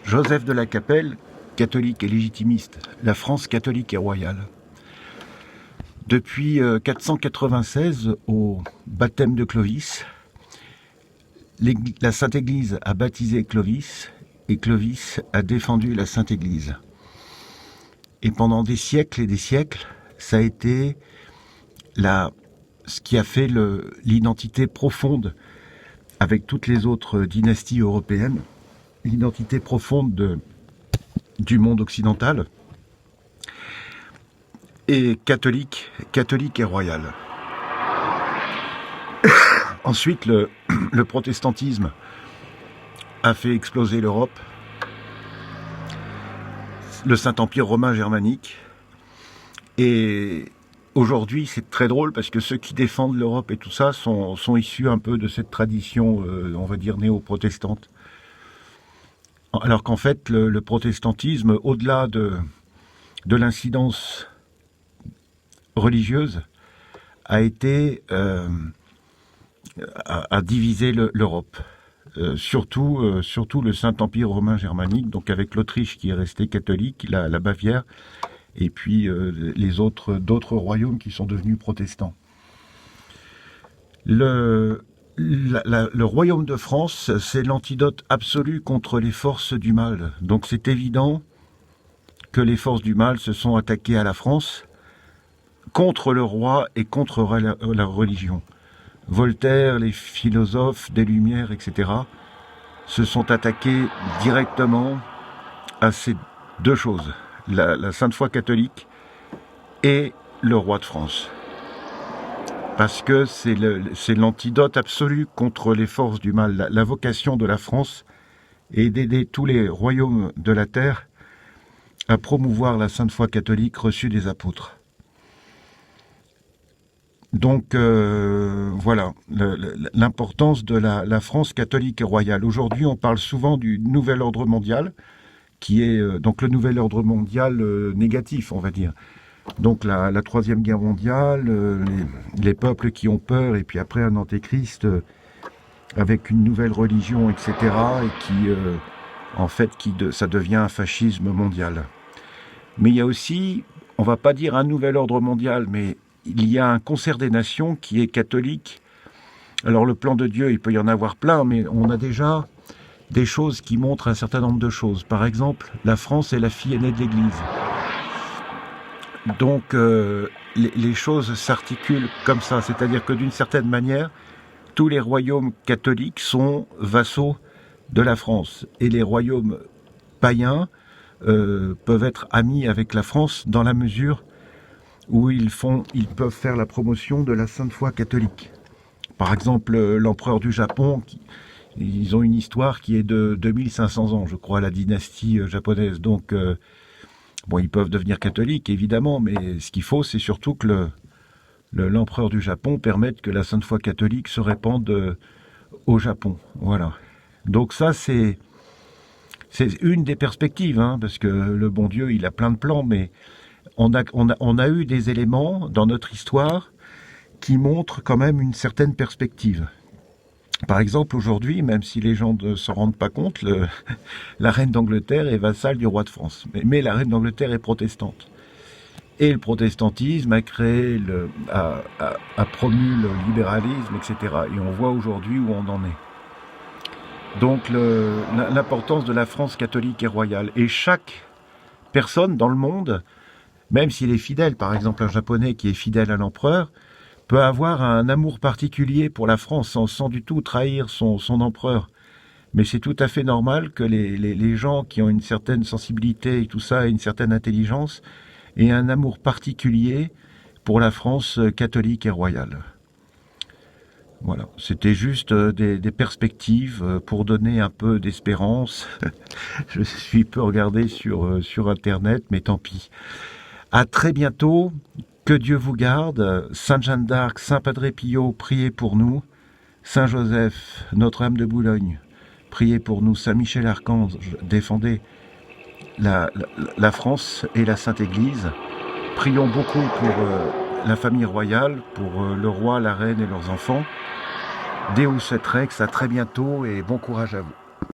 Joseph de la Capelle, catholique et légitimiste, la France catholique et royale. Depuis 496, au baptême de Clovis, la Sainte Église a baptisé Clovis et Clovis a défendu la Sainte Église. Et pendant des siècles et des siècles, ça a été ce qui a fait l'identité profonde avec toutes les autres dynasties européennes, l'identité profonde du monde occidental, et catholique et royal. Ensuite, le protestantisme a fait exploser l'Europe, le Saint-Empire romain germanique, et aujourd'hui, c'est très drôle parce que ceux qui défendent l'Europe et tout ça sont issus un peu de cette tradition, on va dire, néo-protestante. Alors qu'en fait, le protestantisme, au-delà de l'incidence religieuse, a été à diviser l'Europe. Surtout le Saint-Empire romain germanique, donc avec l'Autriche qui est restée catholique, la Bavière, et puis d'autres royaumes qui sont devenus protestants. Le royaume de France, c'est l'antidote absolu contre les forces du mal. Donc c'est évident que les forces du mal se sont attaquées à la France contre le roi et contre la religion. Voltaire, les philosophes des Lumières, etc., se sont attaqués directement à ces deux choses, la Sainte Foi catholique et le roi de France. Parce que c'est l'antidote absolu contre les forces du mal. La vocation de la France est d'aider tous les royaumes de la terre à promouvoir la Sainte Foi catholique reçue des apôtres. Donc voilà, l'importance de la France catholique et royale. Aujourd'hui, on parle souvent du nouvel ordre mondial, qui est donc le nouvel ordre mondial négatif, on va dire. Donc la Troisième Guerre mondiale, les peuples qui ont peur, et puis après un antéchrist avec une nouvelle religion, etc., et qui, en fait, ça devient un fascisme mondial. Mais il y a aussi, on va pas dire un nouvel ordre mondial, mais il y a un concert des nations qui est catholique. Alors le plan de Dieu, il peut y en avoir plein, mais on a déjà des choses qui montrent un certain nombre de choses. Par exemple, la France est la fille aînée de l'Église. Donc les choses s'articulent comme ça, c'est-à-dire que d'une certaine manière, tous les royaumes catholiques sont vassaux de la France, et les royaumes païens peuvent être amis avec la France dans la mesure où ils peuvent faire la promotion de la Sainte Foi catholique. Par exemple, l'empereur du Japon, ils ont une histoire qui est de 2500 ans, je crois, la dynastie japonaise. Donc, bon, ils peuvent devenir catholiques, évidemment, mais ce qu'il faut, c'est surtout que l'empereur du Japon permette que la Sainte Foi catholique se répande au Japon. Voilà. Donc ça, c'est une des perspectives, hein, parce que le bon Dieu, il a plein de plans, mais on a eu des éléments dans notre histoire qui montrent quand même une certaine perspective. Par exemple, aujourd'hui, même si les gens ne s'en rendent pas compte, la reine d'Angleterre est vassale du roi de France. Mais la reine d'Angleterre est protestante. Et le protestantisme a promu le libéralisme, etc. Et on voit aujourd'hui où on en est. Donc l'importance de la France catholique et royale. Et chaque personne dans le monde, même s'il est fidèle, par exemple un japonais qui est fidèle à l'empereur, peut avoir un amour particulier pour la France sans du tout trahir son empereur. Mais c'est tout à fait normal que les gens qui ont une certaine sensibilité et tout ça, et une certaine intelligence, aient un amour particulier pour la France catholique et royale. Voilà, c'était juste des perspectives pour donner un peu d'espérance. Je suis peu regardé sur Internet, mais tant pis. À très bientôt, que Dieu vous garde. Sainte Jeanne d'Arc, Saint Padre Pio, priez pour nous. Saint Joseph, Notre-Dame de Boulogne, priez pour nous. Saint Michel Archange, défendez la France et la Sainte Église. Prions beaucoup pour la famille royale, pour le roi, la reine et leurs enfants. Deus et Rex, à très bientôt et bon courage à vous.